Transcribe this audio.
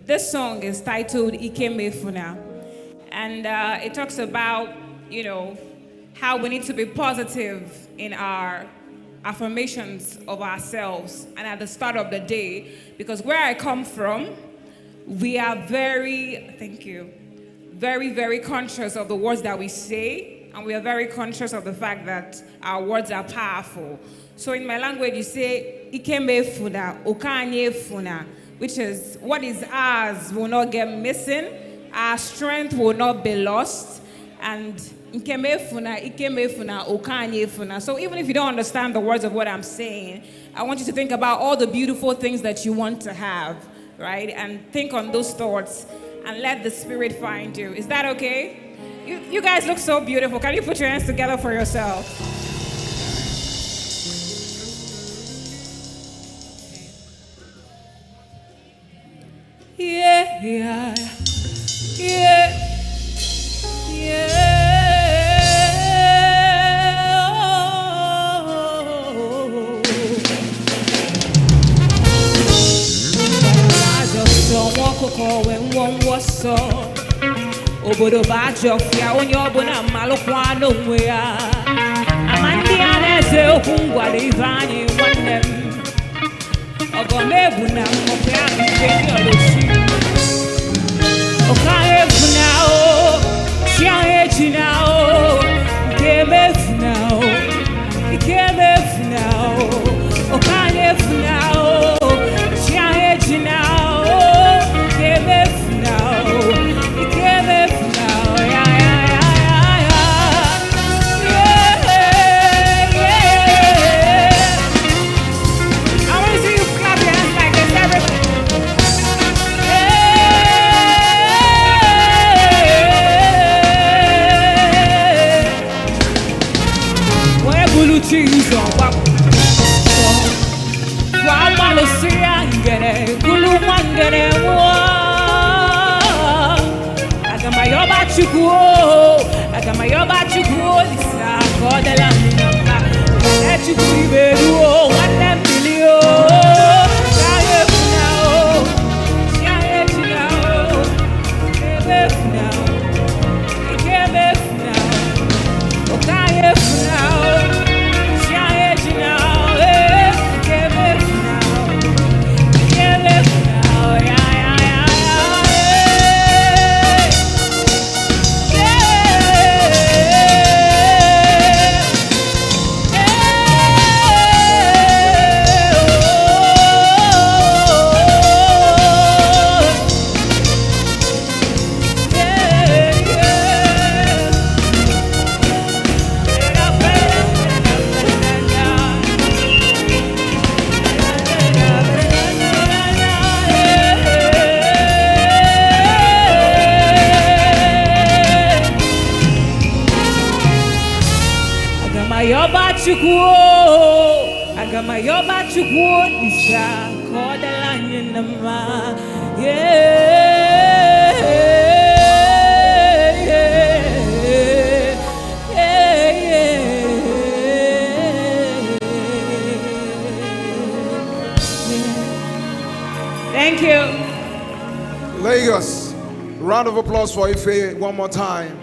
This song is titled Ikemefuna, and it talks about, how we need to be positive in our affirmations of ourselves and at the start of the day. Because where I come from, we are very, very conscious of the words that we say, and we are very conscious of the fact that our words are powerful. So in my language, you say, Ikemefuna, Okanyefuna, which is what is ours will not get missing, our strength will not be lost, and Ikemefuna, Okanyefuna. So even if you don't understand the words of what I'm saying, I want you to think about all the beautiful things that you want to have, right? And think on those thoughts and let the Spirit find you. Is that okay? You guys look so beautiful. Can you put your hands together for yourself? Yeah, yeah, yeah, yeah. Obodo bajo fia onye ọbụla malụkwa n'onwe ya amandị a na-eze okwu ngwara ife anyị nwanne m ọgọmegbu na mmọkụ ya nke ndị ọlụchi ọka efu na o chi ahụ eji na o nke emefu na o ike emefu na o ọka efu na o chi ahụ eji na o nke emefu na o ike emefu na o ya ya ya ya ya yeah. I want to see you clap your hands like this, everybody. Where will you choose on what? Why will see angere? Gulu mangere wo. Agama yoba chukuo. Agama yoba chukuo. Lisa kodela minamba. Kane chukui beruo. Wande milio. Kaye funao. Kaye funao. Kebe funao. Kebe funao. Okaye funao. Kaye funao. Kebe funao. Kebe funao. Ya ya ya ya. Agama yoba chukwo isa kodela nyenama yeah yeah yeah yeah. Thank you. Lagos, round of applause for Ife one more time.